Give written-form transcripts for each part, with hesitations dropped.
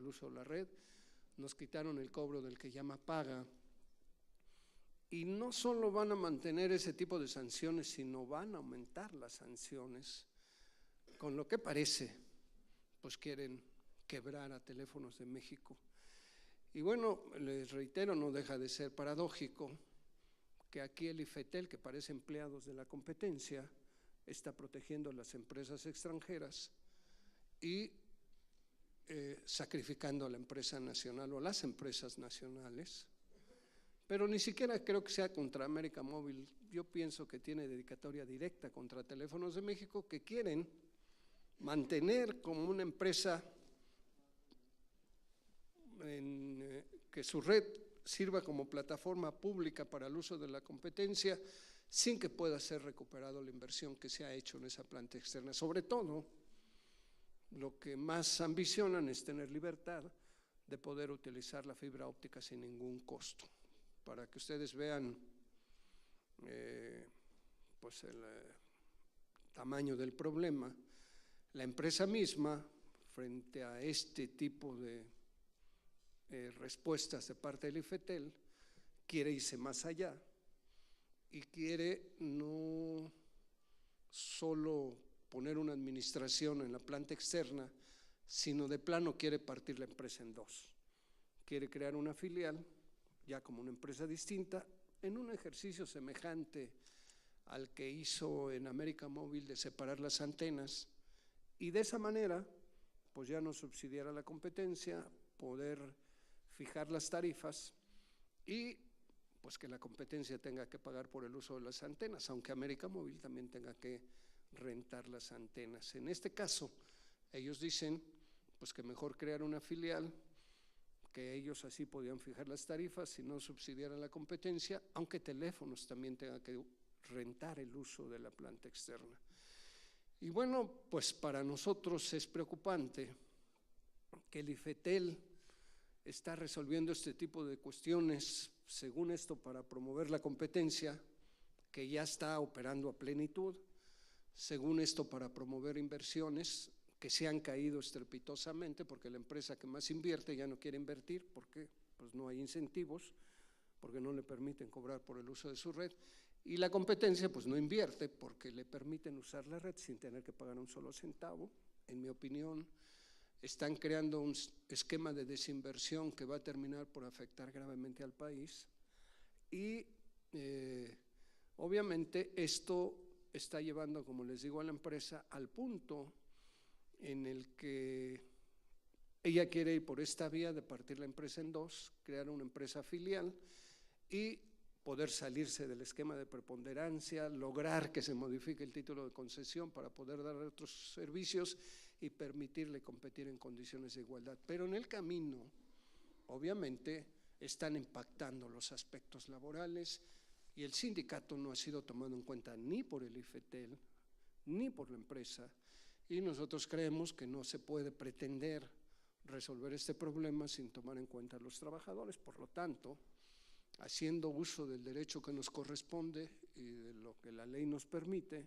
el uso de la red, nos quitaron el cobro del que llama paga, y no solo van a mantener ese tipo de sanciones, sino van a aumentar las sanciones, con lo que parece, pues quieren quebrar a Teléfonos de México. Y bueno, les reitero, no deja de ser paradójico que aquí el IFETEL, que parece empleados de la competencia, está protegiendo a las empresas extranjeras y sacrificando a la empresa nacional o las empresas nacionales, pero ni siquiera creo que sea contra América Móvil. Yo pienso que tiene dedicatoria directa contra Teléfonos de México, que quieren mantener como una empresa que su red sirva como plataforma pública para el uso de la competencia, sin que pueda ser recuperado la inversión que se ha hecho en esa planta externa. Sobre todo, lo que más ambicionan es tener libertad de poder utilizar la fibra óptica sin ningún costo. Para que ustedes vean pues el tamaño del problema, la empresa misma, frente a este tipo de respuestas de parte del IFETEL, quiere irse más allá y quiere no solo poner una administración en la planta externa, sino de plano quiere partir la empresa en dos. Quiere crear una filial, ya como una empresa distinta, en un ejercicio semejante al que hizo en América Móvil de separar las antenas, y de esa manera, pues ya no subsidiar a la competencia, poder fijar las tarifas y pues que la competencia tenga que pagar por el uso de las antenas, aunque América Móvil también tenga que rentar las antenas. En este caso, ellos dicen pues que mejor crear una filial, que ellos así podían fijar las tarifas y no subsidiar a la competencia, aunque Teléfonos también tenga que rentar el uso de la planta externa. Y bueno, pues para nosotros es preocupante que el IFETEL está resolviendo este tipo de cuestiones, según esto, para promover la competencia, que ya está operando a plenitud, según esto, para promover inversiones que se han caído estrepitosamente, porque la empresa que más invierte ya no quiere invertir, porque pues no hay incentivos, porque no le permiten cobrar por el uso de su red, y la competencia pues no invierte porque le permiten usar la red sin tener que pagar un solo centavo. En mi opinión, están creando un esquema de desinversión que va a terminar por afectar gravemente al país y obviamente esto está llevando, como les digo, a la empresa al punto en el que ella quiere ir por esta vía de partir la empresa en dos, crear una empresa filial y poder salirse del esquema de preponderancia, lograr que se modifique el título de concesión para poder dar otros servicios y permitirle competir en condiciones de igualdad. Pero en el camino, obviamente, están impactando los aspectos laborales y el sindicato no ha sido tomado en cuenta ni por el IFETEL ni por la empresa, y nosotros creemos que no se puede pretender resolver este problema sin tomar en cuenta a los trabajadores. Por lo tanto, haciendo uso del derecho que nos corresponde y de lo que la ley nos permite,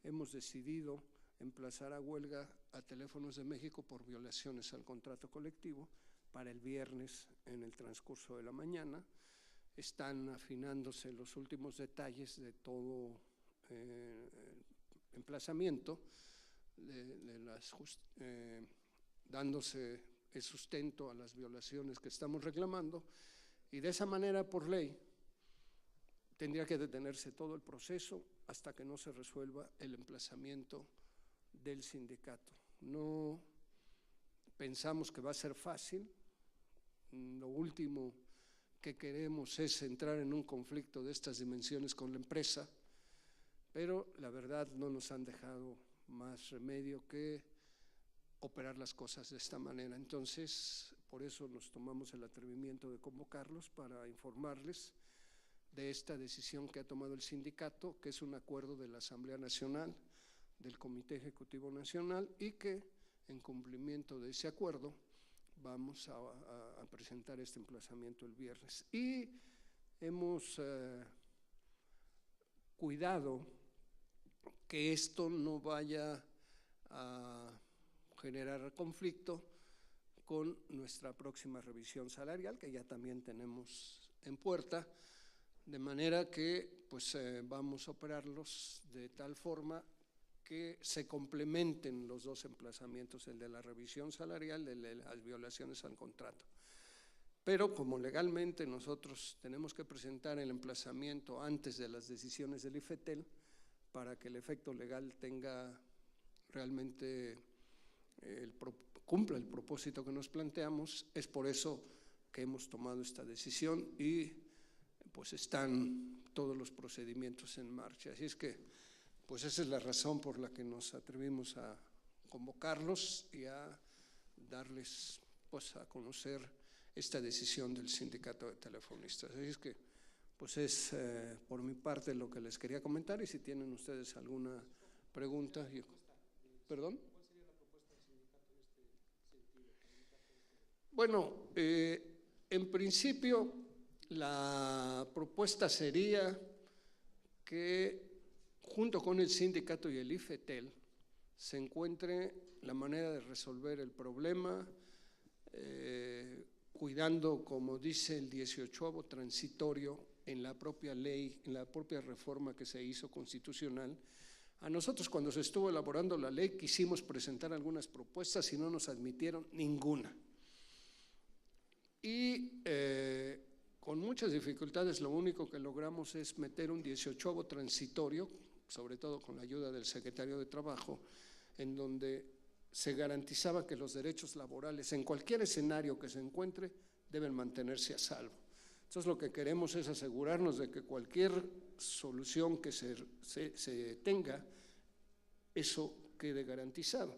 hemos decidido emplazar a huelga a Teléfonos de México por violaciones al contrato colectivo para el viernes en el transcurso de la mañana. Están afinándose los últimos detalles de todo emplazamiento, dándose el sustento a las violaciones que estamos reclamando, y de esa manera, por ley, tendría que detenerse todo el proceso hasta que no se resuelva el emplazamiento del sindicato. No pensamos que va a ser fácil. Lo último que queremos es entrar en un conflicto de estas dimensiones con la empresa, pero la verdad no nos han dejado más remedio que operar las cosas de esta manera. Entonces, por eso nos tomamos el atrevimiento de convocarlos para informarles de esta decisión que ha tomado el sindicato, que es un acuerdo de la Asamblea Nacional, del Comité Ejecutivo Nacional, y que en cumplimiento de ese acuerdo vamos a presentar este emplazamiento el viernes. Y hemos cuidado que esto no vaya a generar conflicto con nuestra próxima revisión salarial, que ya también tenemos en puerta, de manera que pues vamos a operarlos de tal forma que se complementen los dos emplazamientos, el de la revisión salarial, el de las violaciones al contrato. Pero como legalmente nosotros tenemos que presentar el emplazamiento antes de las decisiones del IFETEL para que el efecto legal tenga realmente cumpla el propósito que nos planteamos, es por eso que hemos tomado esta decisión y pues están todos los procedimientos en marcha. Así es que pues esa es la razón por la que nos atrevimos a convocarlos y a darles pues a conocer esta decisión del Sindicato de Telefonistas. Así es que pues es por mi parte lo que les quería comentar, y si tienen ustedes alguna pregunta. ¿Perdón? Bueno, en principio la propuesta sería que junto con el sindicato y el IFETEL se encuentre la manera de resolver el problema, cuidando, como dice el 18º transitorio en la propia ley, en la propia reforma que se hizo constitucional. A nosotros, cuando se estuvo elaborando la ley, quisimos presentar algunas propuestas y no nos admitieron ninguna. Y con muchas dificultades lo único que logramos es meter un 18º transitorio, sobre todo con la ayuda del secretario de Trabajo, en donde se garantizaba que los derechos laborales en cualquier escenario que se encuentre deben mantenerse a salvo. Entonces lo que queremos es asegurarnos de que cualquier solución que se tenga, eso quede garantizado.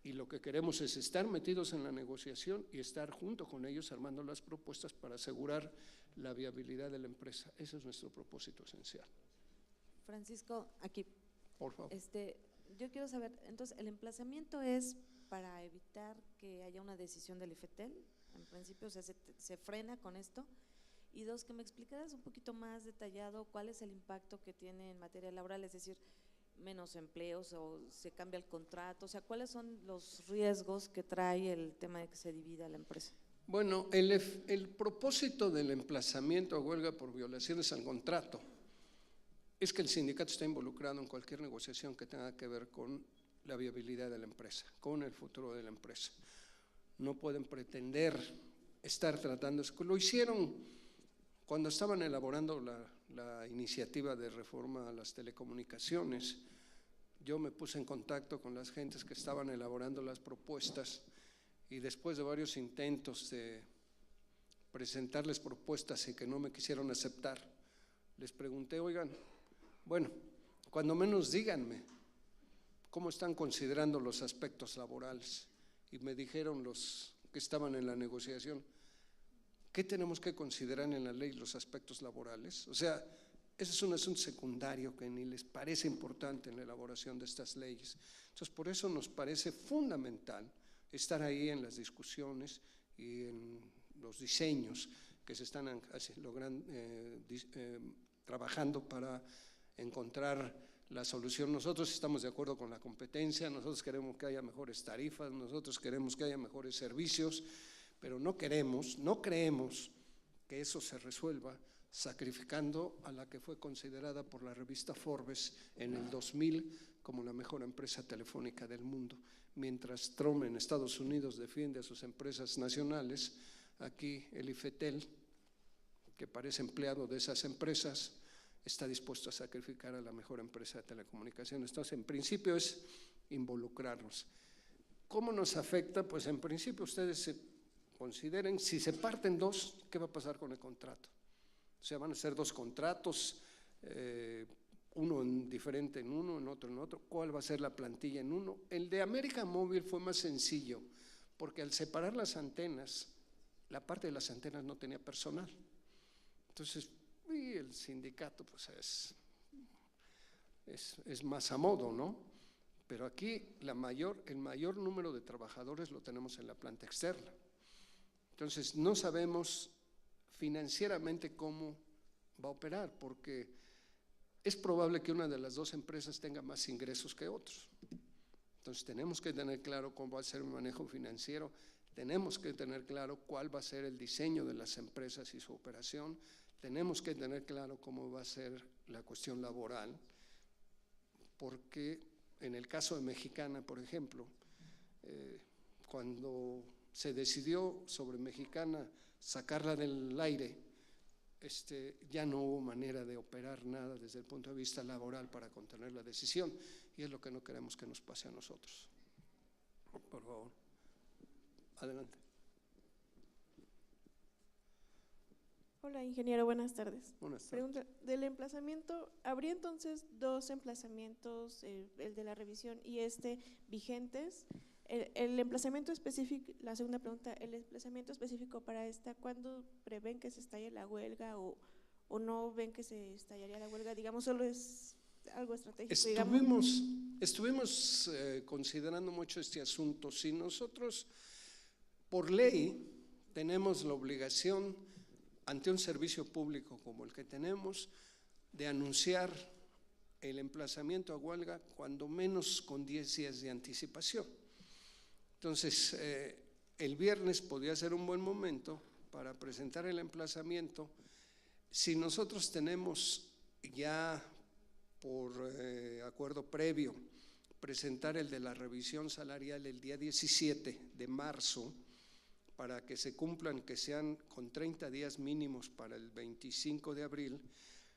Y lo que queremos es estar metidos en la negociación y estar junto con ellos armando las propuestas para asegurar la viabilidad de la empresa. Ese es nuestro propósito esencial. Francisco, aquí. Por favor. Yo quiero saber, entonces, ¿el emplazamiento es para evitar que haya una decisión del IFETEL? En principio, o sea, se frena con esto. Y dos, que me explicaras un poquito más detallado cuál es el impacto que tiene en materia laboral, es decir, menos empleos o se cambia el contrato, o sea, ¿cuáles son los riesgos que trae el tema de que se divida la empresa? Bueno, el propósito del emplazamiento a huelga por violaciones al contrato es que el sindicato está involucrado en cualquier negociación que tenga que ver con la viabilidad de la empresa, con el futuro de la empresa. No pueden pretender estar tratando, lo hicieron cuando estaban elaborando la iniciativa de reforma a las telecomunicaciones. Yo me puse en contacto con las gentes que estaban elaborando las propuestas y después de varios intentos de presentarles propuestas y que no me quisieron aceptar, les pregunté, oigan, bueno, cuando menos díganme cómo están considerando los aspectos laborales. Y me dijeron los que estaban en la negociación, ¿qué tenemos que considerar en la ley los aspectos laborales? O sea, ese es un asunto secundario que ni les parece importante en la elaboración de estas leyes. Entonces, por eso nos parece fundamental estar ahí en las discusiones y en los diseños que se están logrando, trabajando para encontrar la solución. Nosotros estamos de acuerdo con la competencia, nosotros queremos que haya mejores tarifas, nosotros queremos que haya mejores servicios, pero no creemos que eso se resuelva sacrificando a la que fue considerada por la revista Forbes en el 2000 como la mejor empresa telefónica del mundo. Mientras Trump en Estados Unidos defiende a sus empresas nacionales, aquí el IFETEL, que parece empleado de esas empresas, está dispuesto a sacrificar a la mejor empresa de telecomunicaciones. Entonces, en principio es involucrarnos. ¿Cómo nos afecta? Pues en principio ustedes se consideren, si se parten dos, ¿qué va a pasar con el contrato? O sea, van a ser dos contratos, uno diferente en uno, en otro. ¿Cuál va a ser la plantilla en uno? El de América Móvil fue más sencillo, porque al separar las antenas, la parte de las antenas no tenía personal. Entonces, y el sindicato pues es más a modo, ¿no? Pero aquí el mayor número de trabajadores lo tenemos en la planta externa. Entonces no sabemos financieramente cómo va a operar, porque es probable que una de las dos empresas tenga más ingresos que otros. Entonces tenemos que tener claro cómo va a ser el manejo financiero tenemos que tener claro cuál va a ser el diseño de las empresas y su operación, tenemos que tener claro cómo va a ser la cuestión laboral, porque en el caso de Mexicana, por ejemplo, cuando se decidió sobre Mexicana sacarla del aire, ya no hubo manera de operar nada desde el punto de vista laboral para contener la decisión, y es lo que no queremos que nos pase a nosotros. Por favor, adelante. Hola, ingeniero, buenas tardes. Buenas tardes. Pregunta, del emplazamiento, ¿habría entonces dos emplazamientos, el de la revisión y vigentes? El emplazamiento específico, la segunda pregunta, el emplazamiento específico para esta, ¿cuándo prevén que se estalle la huelga o no ven que se estallaría la huelga? Digamos, solo es algo estratégico. Estuvimos considerando mucho este asunto. Si nosotros, por ley, tenemos la obligación ante un servicio público como el que tenemos, de anunciar el emplazamiento a huelga cuando menos con 10 días de anticipación. Entonces, el viernes podría ser un buen momento para presentar el emplazamiento. Si nosotros tenemos ya por acuerdo previo presentar el de la revisión salarial el día 17 de marzo, para que se cumplan, que sean con 30 días mínimos para el 25 de abril.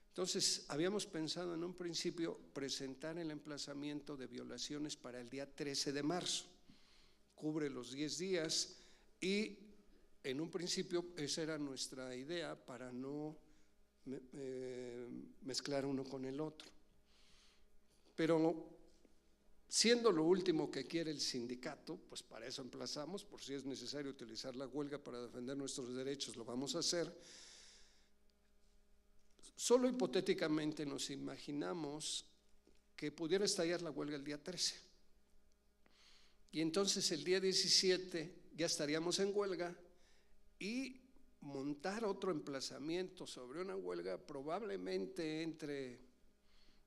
Entonces, habíamos pensado en un principio presentar el emplazamiento de violaciones para el día 13 de marzo. Cubre los 10 días y en un principio esa era nuestra idea para no mezclar uno con el otro. Pero siendo lo último que quiere el sindicato, pues para eso emplazamos, por si es necesario utilizar la huelga para defender nuestros derechos, lo vamos a hacer. Solo hipotéticamente nos imaginamos que pudiera estallar la huelga el día 13. Y entonces el día 17 ya estaríamos en huelga y montar otro emplazamiento sobre una huelga probablemente entre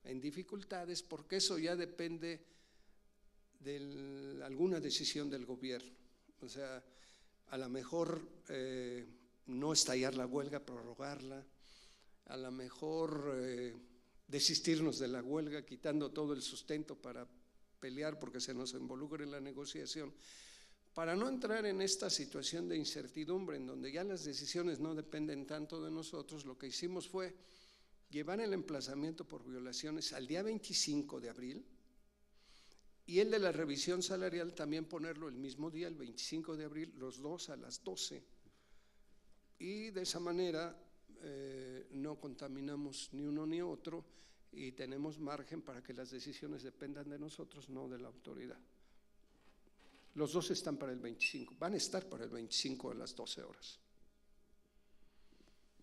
en dificultades, porque eso ya depende de alguna decisión del gobierno. O sea, a lo mejor no estallar la huelga, prorrogarla, a lo mejor desistirnos de la huelga, quitando todo el sustento para pelear porque se nos involucre en la negociación, para no entrar en esta situación de incertidumbre en donde ya las decisiones no dependen tanto de nosotros. Lo que hicimos fue llevar el emplazamiento por violaciones al día 25 de abril y el de la revisión salarial también ponerlo el mismo día, el 25 de abril, los dos a las 12. Y de esa manera no contaminamos ni uno ni otro y tenemos margen para que las decisiones dependan de nosotros, no de la autoridad. Los dos están para el 25, van a estar para el 25 a las 12 horas.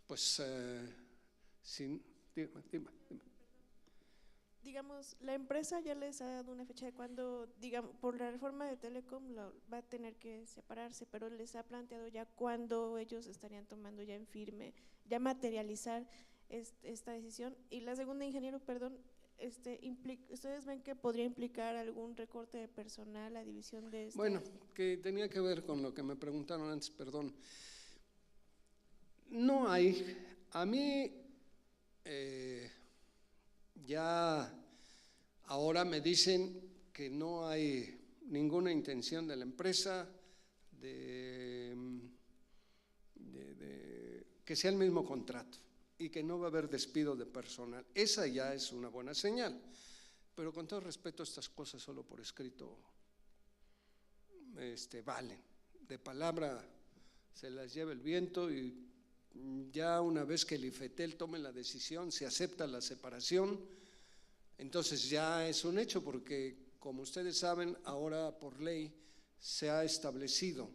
Pues, dime. Digamos, la empresa ya les ha dado una fecha de cuándo, digamos, por la reforma de Telecom va a tener que separarse, pero les ha planteado ya cuándo ellos estarían tomando ya en firme, ya materializar esta decisión. Y la segunda, ingeniero, perdón, ¿ustedes ven que podría implicar algún recorte de personal, la división de esta? Bueno, que tenía que ver con lo que me preguntaron antes, perdón. No hay, a mí ya ahora me dicen que no hay ninguna intención de la empresa de que sea el mismo contrato y que no va a haber despido de personal. Esa ya es una buena señal, pero con todo respeto, estas cosas solo por escrito valen. De palabra se las lleva el viento y ya una vez que el IFETEL tome la decisión, se acepta la separación, entonces ya es un hecho, porque como ustedes saben, ahora por ley se ha establecido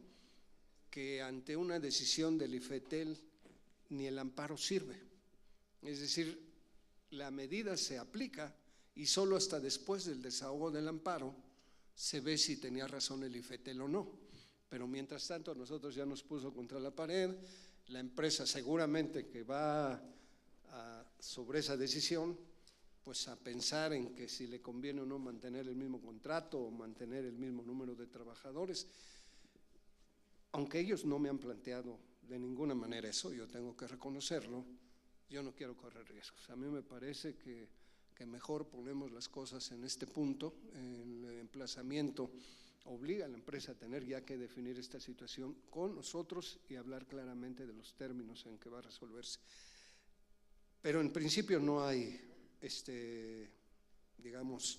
que ante una decisión del IFETEL ni el amparo sirve. Es decir, la medida se aplica y solo hasta después del desahogo del amparo se ve si tenía razón el IFETEL o no. Pero mientras tanto nosotros ya nos puso contra la pared, la empresa seguramente que va sobre esa decisión, pues a pensar en que si le conviene o no mantener el mismo contrato o mantener el mismo número de trabajadores. aunque ellos no me han planteado de ninguna manera eso, yo tengo que reconocerlo, yo no quiero correr riesgos. A mí me parece que mejor ponemos las cosas en este punto. El emplazamiento obliga a la empresa a tener ya que definir esta situación con nosotros y hablar claramente de los términos en que va a resolverse. Pero en principio no hay, digamos,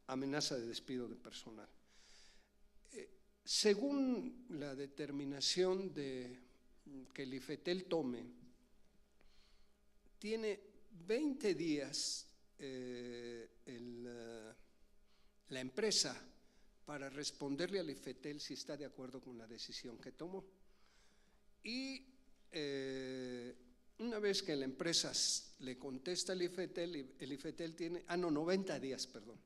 amenaza de despido de personal. Según la determinación que el IFETEL tome, tiene 20 días la empresa para responderle al IFETEL si está de acuerdo con la decisión que tomó. Y una vez que la empresa le contesta al IFETEL, el IFETEL tiene, 90 días, perdón.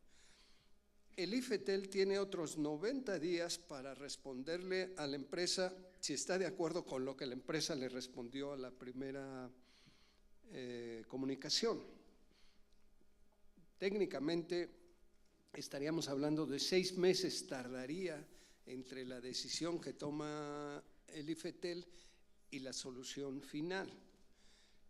El IFETEL tiene otros 90 días para responderle a la empresa si está de acuerdo con lo que la empresa le respondió a la primera comunicación. Técnicamente estaríamos hablando de 6 meses tardaría entre la decisión que toma el IFETEL y la solución final.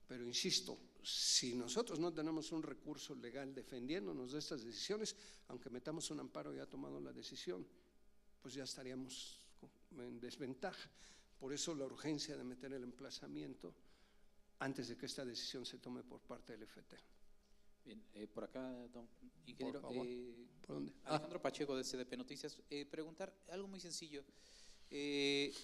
Pero insisto, si nosotros no tenemos un recurso legal defendiéndonos de estas decisiones, aunque metamos un amparo ya tomado la decisión, pues ya estaríamos en desventaja. Por eso la urgencia de meter el emplazamiento antes de que esta decisión se tome por parte del IFETEL. Bien, por acá, don ingeniero. Por favor. ¿Por dónde? Alejandro Pacheco de CDP Noticias. Preguntar algo muy sencillo.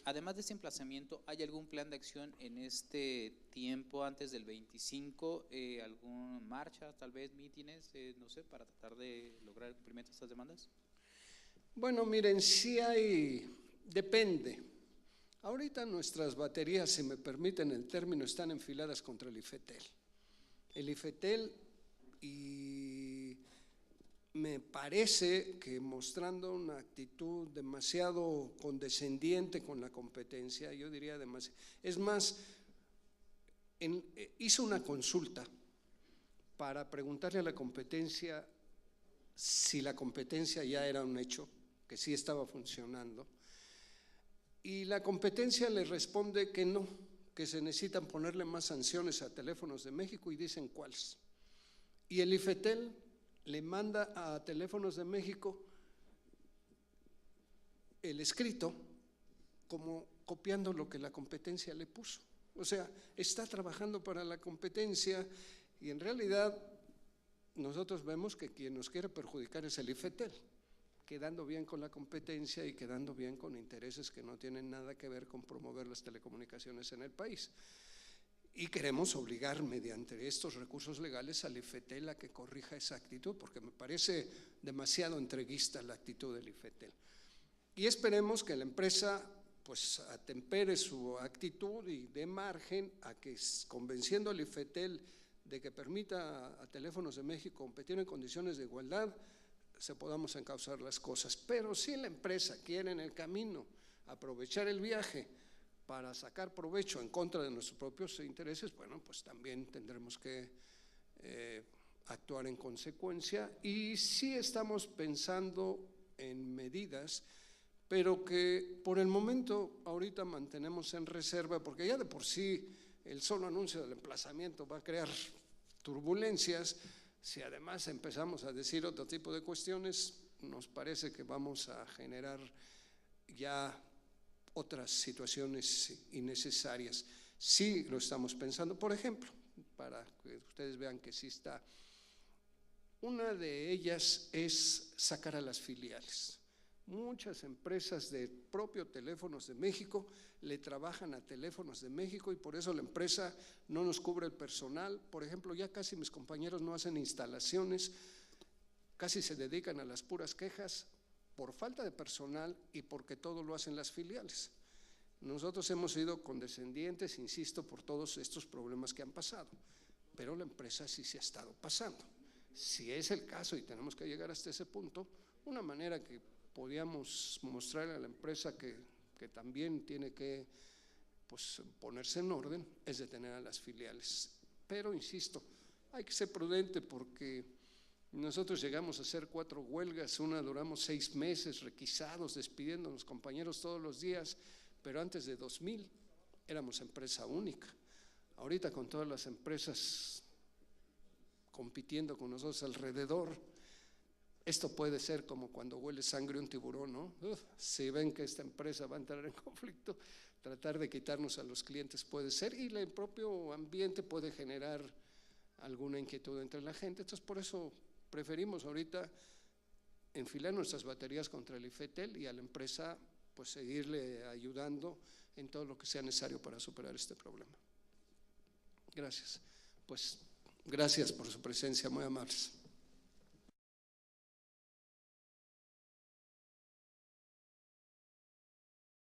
Además de este emplazamiento, ¿hay algún plan de acción en este tiempo antes del 25? ¿Alguna marcha, tal vez mítines, no sé, para tratar de lograr el cumplimiento de estas demandas? Bueno, miren, sí hay, depende. Ahorita nuestras baterías, si me permiten el término, están enfiladas contra el IFETEL. El IFETEL, y me parece que mostrando una actitud demasiado condescendiente con la competencia, yo diría demasiado. Es más, hizo una consulta para preguntarle a la competencia si la competencia ya era un hecho, que sí estaba funcionando, y la competencia le responde que no, que se necesitan ponerle más sanciones a Teléfonos de México y dicen cuáles. Y el IFETEL le manda a Teléfonos de México el escrito como copiando lo que la competencia le puso. O sea, está trabajando para la competencia y en realidad nosotros vemos que quien nos quiere perjudicar es el IFETEL, quedando bien con la competencia y quedando bien con intereses que no tienen nada que ver con promover las telecomunicaciones en el país. Y queremos obligar mediante estos recursos legales al IFETEL a que corrija esa actitud, porque me parece demasiado entreguista la actitud del IFETEL. Y esperemos que la empresa pues atempere su actitud y dé margen a que, convenciendo al IFETEL de que permita a Teléfonos de México competir en condiciones de igualdad, se podamos encauzar las cosas. Pero si la empresa quiere en el camino aprovechar el viaje para sacar provecho en contra de nuestros propios intereses, bueno, pues también tendremos que actuar en consecuencia. Y sí estamos pensando en medidas, pero que por el momento ahorita mantenemos en reserva, porque ya de por sí el solo anuncio del emplazamiento va a crear turbulencias. Si además empezamos a decir otro tipo de cuestiones, nos parece que vamos a generar ya otras situaciones innecesarias. Sí lo estamos pensando, por ejemplo, para que ustedes vean que sí está. Una de ellas es sacar a las filiales. Muchas empresas de propio Teléfonos de México le trabajan a Teléfonos de México y por eso la empresa no nos cubre el personal. Por ejemplo, ya casi mis compañeros no hacen instalaciones, casi se dedican a las puras quejas por falta de personal y porque todo lo hacen las filiales. Nosotros hemos sido condescendientes, insisto, por todos estos problemas que han pasado, pero la empresa sí se ha estado pasando. Si es el caso y tenemos que llegar hasta ese punto, una manera que podíamos mostrarle a la empresa que también tiene que pues, ponerse en orden es detener a las filiales. Pero insisto, hay que ser prudente porque nosotros llegamos a hacer 4 huelgas, una duramos 6 meses requisados, despidiendo a los compañeros todos los días, pero antes de 2000 éramos empresa única. Ahorita con todas las empresas compitiendo con nosotros alrededor, esto puede ser como cuando huele sangre un tiburón, ¿no? Si ven que esta empresa va a entrar en conflicto, tratar de quitarnos a los clientes puede ser, y el propio ambiente puede generar alguna inquietud entre la gente. Entonces por eso preferimos ahorita enfilar nuestras baterías contra el IFETEL y a la empresa pues seguirle ayudando en todo lo que sea necesario para superar este problema. Gracias. Pues gracias por su presencia, muy amables.